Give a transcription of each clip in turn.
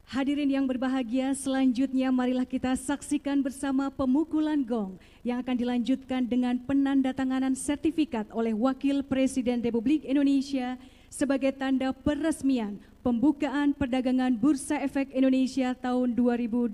Hadirin yang berbahagia, selanjutnya marilah kita saksikan bersama pemukulan gong yang akan dilanjutkan dengan penandatanganan sertifikat oleh Wakil Presiden Republik Indonesia sebagai tanda peresmian pembukaan perdagangan Bursa Efek Indonesia tahun 2024.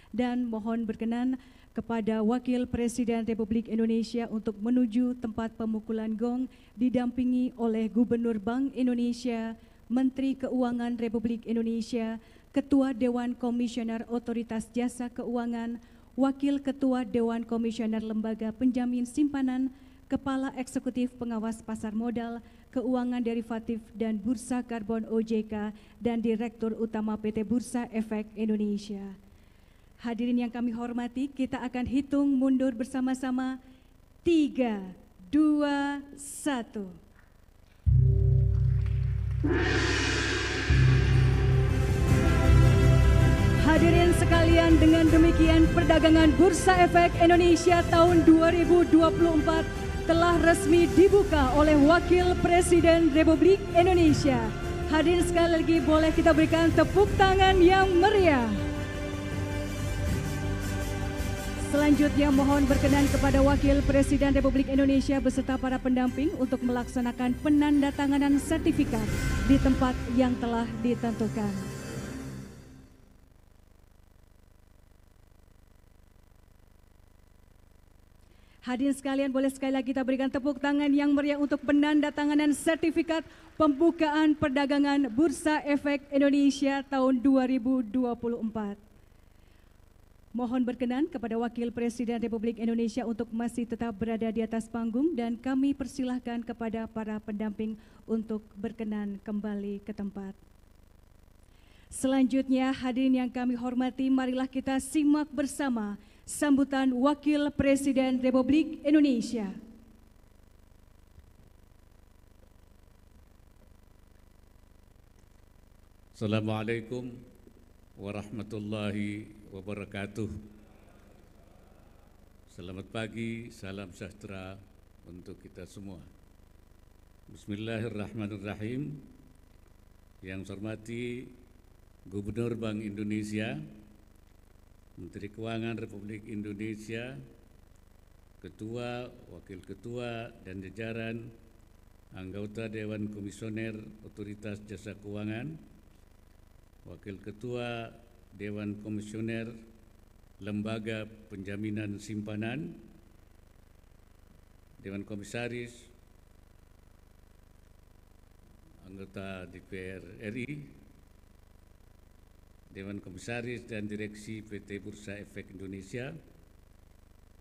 Dan mohon berkenan kepada Wakil Presiden Republik Indonesia untuk menuju tempat pemukulan gong didampingi oleh Gubernur Bank Indonesia, Menteri Keuangan Republik Indonesia, Ketua Dewan Komisioner Otoritas Jasa Keuangan, Wakil Ketua Dewan Komisioner Lembaga Penjamin Simpanan, Kepala Eksekutif Pengawas Pasar Modal, Keuangan Derivatif dan Bursa Karbon OJK, dan Direktur Utama PT Bursa Efek Indonesia. Hadirin yang kami hormati, kita akan hitung mundur bersama-sama. 3, 2, 1. Hadirin sekalian, dengan demikian perdagangan Bursa Efek Indonesia tahun 2024 telah resmi dibuka oleh Wakil Presiden Republik Indonesia. Hadirin sekali lagi boleh kita berikan tepuk tangan yang meriah. Selanjutnya mohon berkenan kepada Wakil Presiden Republik Indonesia beserta para pendamping untuk melaksanakan penandatanganan sertifikat di tempat yang telah ditentukan. Hadirin sekalian, boleh sekali lagi kita berikan tepuk tangan yang meriah untuk penandatanganan sertifikat pembukaan perdagangan Bursa Efek Indonesia tahun 2024. Mohon berkenan kepada Wakil Presiden Republik Indonesia untuk masih tetap berada di atas panggung dan kami persilahkan kepada para pendamping untuk berkenan kembali ke tempat. Selanjutnya hadirin yang kami hormati, marilah kita simak bersama sambutan Wakil Presiden Republik Indonesia. Assalamualaikum warahmatullahi wabarakatuh. Selamat pagi, salam sejahtera untuk kita semua. Bismillahirrahmanirrahim. Yang saya hormati Gubernur Bank Indonesia, Menteri Keuangan Republik Indonesia, Ketua, Wakil Ketua dan jajaran anggota Dewan Komisioner Otoritas Jasa Keuangan, Wakil Ketua Dewan Komisioner Lembaga Penjaminan Simpanan, Dewan Komisaris, anggota DPR RI, Dewan Komisaris dan Direksi PT Bursa Efek Indonesia,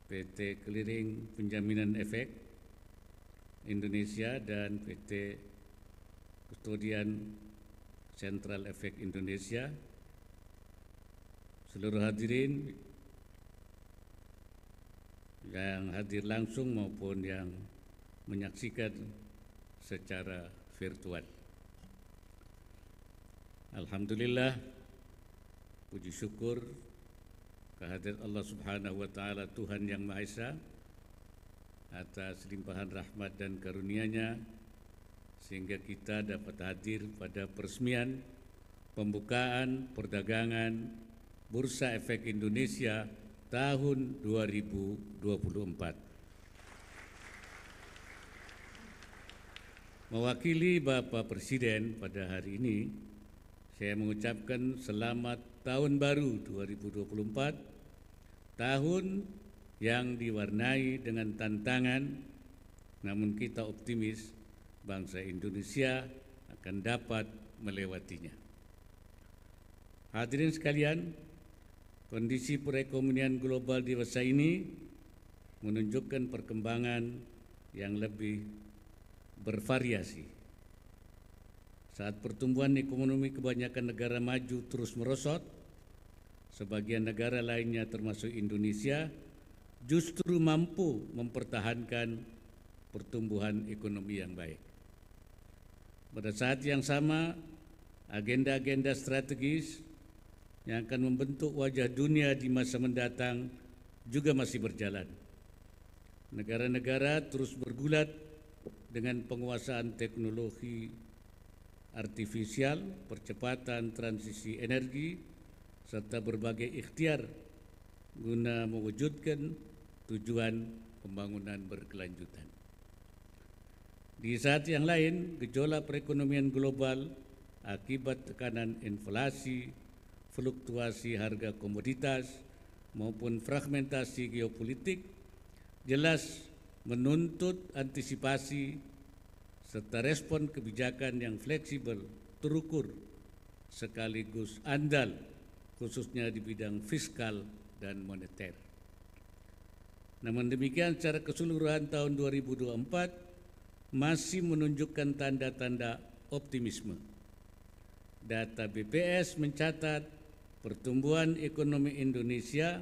PT Clearing Penjaminan Efek Indonesia, dan PT Kustodian Sentral Efek Indonesia, seluruh hadirin yang hadir langsung maupun yang menyaksikan secara virtual. Alhamdulillah, puji syukur kehadirat Allah Subhanahu wa Ta'ala, Tuhan Yang Maha Esa, atas limpahan rahmat dan karunia-Nya sehingga kita dapat hadir pada peresmian pembukaan perdagangan Bursa Efek Indonesia tahun 2024. Mewakili Bapak Presiden pada hari ini, saya mengucapkan selamat Tahun Baru 2024, tahun yang diwarnai dengan tantangan, namun kita optimis bangsa Indonesia akan dapat melewatinya. Hadirin sekalian, kondisi perekonomian global di masa ini menunjukkan perkembangan yang lebih bervariasi. Saat pertumbuhan ekonomi kebanyakan negara maju terus merosot, sebagian negara lainnya termasuk Indonesia justru mampu mempertahankan pertumbuhan ekonomi yang baik. Pada saat yang sama, agenda-agenda strategis yang akan membentuk wajah dunia di masa mendatang juga masih berjalan. Negara-negara terus bergulat dengan penguasaan teknologi artifisial, percepatan transisi energi, serta berbagai ikhtiar guna mewujudkan tujuan pembangunan berkelanjutan. Di saat yang lain, gejolak perekonomian global akibat tekanan inflasi, fluktuasi harga komoditas, maupun fragmentasi geopolitik jelas menuntut antisipasi serta respon kebijakan yang fleksibel, terukur, sekaligus andal, khususnya di bidang fiskal dan moneter. Namun demikian, secara keseluruhan tahun 2024 masih menunjukkan tanda-tanda optimisme. Data BPS mencatat pertumbuhan ekonomi Indonesia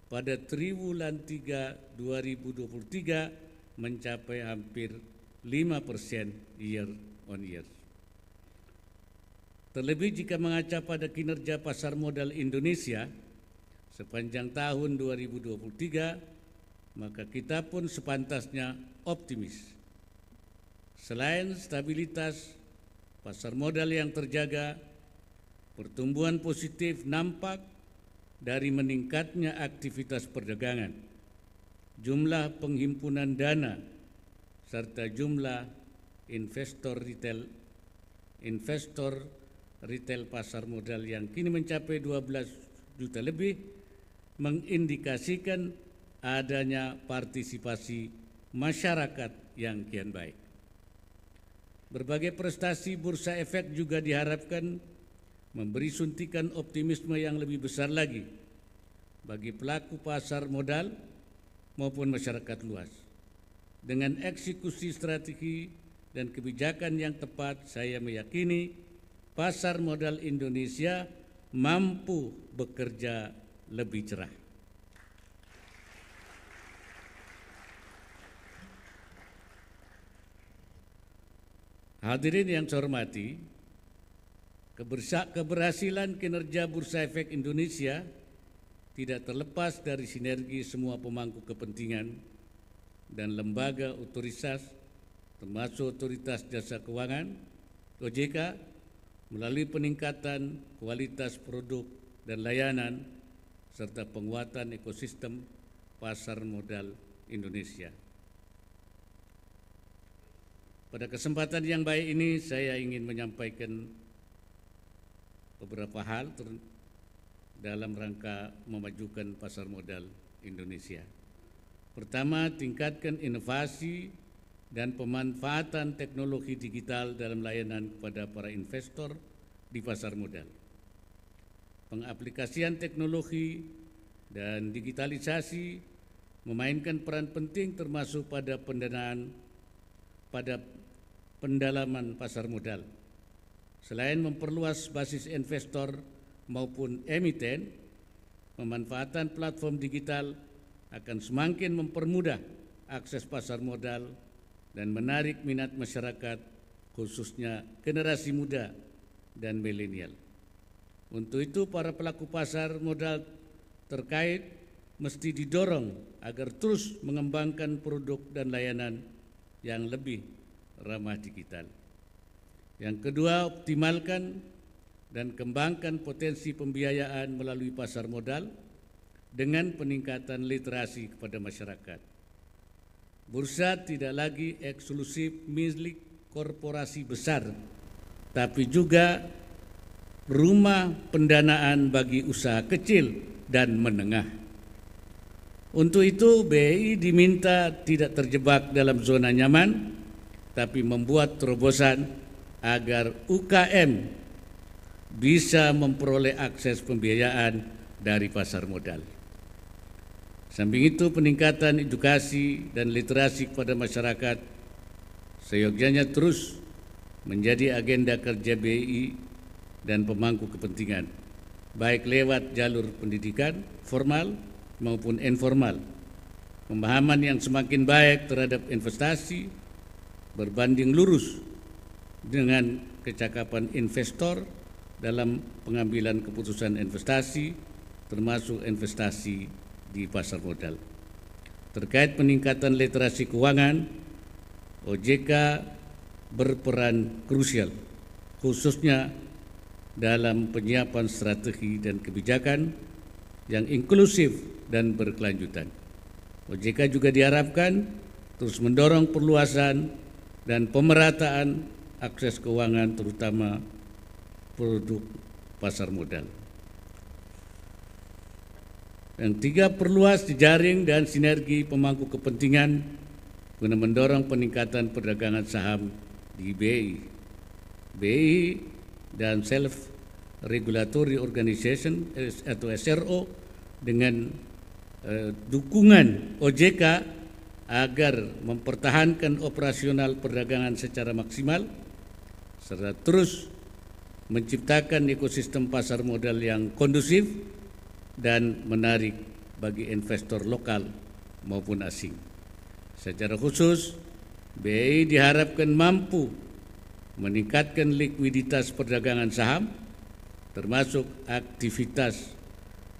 pada triwulan 3 2023 mencapai hampir 5% year on year. Terlebih jika mengaca pada kinerja pasar modal Indonesia sepanjang tahun 2023, maka kita pun sepantasnya optimis. Selain stabilitas pasar modal yang terjaga, pertumbuhan positif nampak dari meningkatnya aktivitas perdagangan, jumlah penghimpunan dana, serta jumlah investor retail pasar modal yang kini mencapai 12 juta lebih, mengindikasikan adanya partisipasi masyarakat yang kian baik. Berbagai prestasi Bursa Efek juga diharapkan memberi suntikan optimisme yang lebih besar lagi bagi pelaku pasar modal maupun masyarakat luas. Dengan eksekusi strategi dan kebijakan yang tepat, saya meyakini pasar modal Indonesia mampu bekerja lebih cerah. Hadirin yang saya hormati, keberhasilan kinerja Bursa Efek Indonesia tidak terlepas dari sinergi semua pemangku kepentingan dan lembaga otoritas, termasuk Otoritas Jasa Keuangan (OJK), melalui peningkatan kualitas produk dan layanan serta penguatan ekosistem pasar modal Indonesia. Pada kesempatan yang baik ini, saya ingin menyampaikan beberapa hal dalam rangka memajukan pasar modal Indonesia. Pertama, tingkatkan inovasi dan pemanfaatan teknologi digital dalam layanan kepada para investor di pasar modal. Pengaplikasian teknologi dan digitalisasi memainkan peran penting termasuk pada pendalaman pasar modal. Selain memperluas basis investor maupun emiten, pemanfaatan platform digital akan semakin mempermudah akses pasar modal dan menarik minat masyarakat, khususnya generasi muda dan milenial. Untuk itu, para pelaku pasar modal terkait mesti didorong agar terus mengembangkan produk dan layanan yang lebih ramah digital. Yang kedua, optimalkan dan kembangkan potensi pembiayaan melalui pasar modal dengan peningkatan literasi kepada masyarakat. Bursa tidak lagi eksklusif milik korporasi besar, tapi juga rumah pendanaan bagi usaha kecil dan menengah. Untuk itu, BI diminta tidak terjebak dalam zona nyaman, tapi membuat terobosan agar UKM bisa memperoleh akses pembiayaan dari pasar modal. Samping itu, peningkatan edukasi dan literasi kepada masyarakat seyogyanya terus menjadi agenda kerja BI dan pemangku kepentingan, baik lewat jalur pendidikan formal maupun informal. Pemahaman yang semakin baik terhadap investasi berbanding lurus dengan kecakapan investor dalam pengambilan keputusan investasi, termasuk investasi di pasar modal. Terkait peningkatan literasi keuangan, OJK berperan krusial khususnya dalam penyiapan strategi dan kebijakan yang inklusif dan berkelanjutan. OJK juga diharapkan terus mendorong perluasan dan pemerataan akses keuangan, terutama produk pasar modal. Yang tiga, perluas jejaring dan sinergi pemangku kepentingan guna mendorong peningkatan perdagangan saham di BI. BI dan Self Regulatory Organization atau SRO dengan dukungan OJK agar mempertahankan operasional perdagangan secara maksimal serta terus menciptakan ekosistem pasar modal yang kondusif dan menarik bagi investor lokal maupun asing. Secara khusus, BI diharapkan mampu meningkatkan likuiditas perdagangan saham, termasuk aktivitas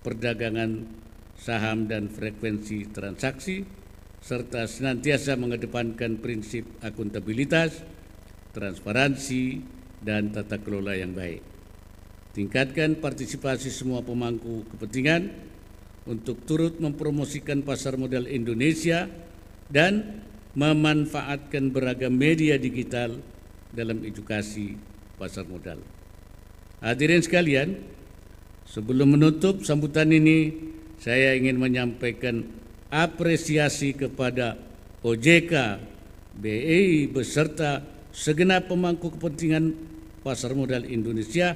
perdagangan saham dan frekuensi transaksi, serta senantiasa mengedepankan prinsip akuntabilitas, transparansi, dan tata kelola yang baik. Tingkatkan partisipasi semua pemangku kepentingan untuk turut mempromosikan pasar modal Indonesia dan memanfaatkan beragam media digital dalam edukasi pasar modal. Hadirin sekalian, sebelum menutup sambutan ini, saya ingin menyampaikan apresiasi kepada OJK, BI beserta segenap pemangku kepentingan pasar modal Indonesia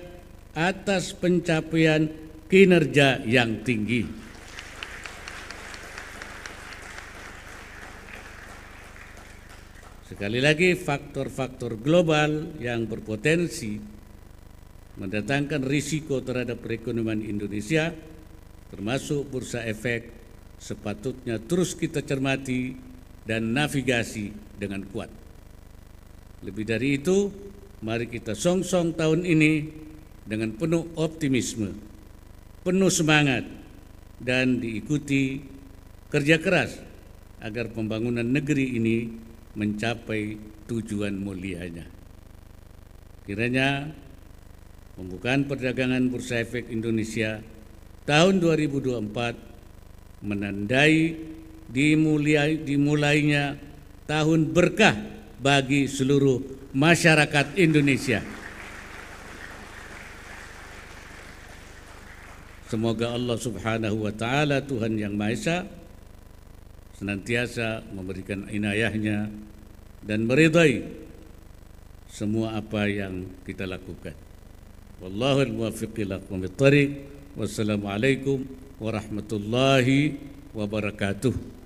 atas pencapaian kinerja yang tinggi. Sekali lagi, faktor-faktor global yang berpotensi mendatangkan risiko terhadap perekonomian Indonesia, termasuk bursa efek, sepatutnya terus kita cermati dan navigasi dengan kuat. Lebih dari itu, mari kita songsong tahun ini dengan penuh optimisme, penuh semangat, dan diikuti kerja keras agar pembangunan negeri ini mencapai tujuan mulianya. Kiranya pembukaan perdagangan Bursa Efek Indonesia tahun 2024 menandai dimulainya tahun berkah bagi seluruh masyarakat Indonesia. Semoga Allah Subhanahu wa Ta'ala, Tuhan yang Maha Esa, senantiasa memberikan inayahnya dan meridai semua apa yang kita lakukan. Wallahul muwaffiq ila aqwamit thariq. Wassalamualaikum warahmatullahi wabarakatuh.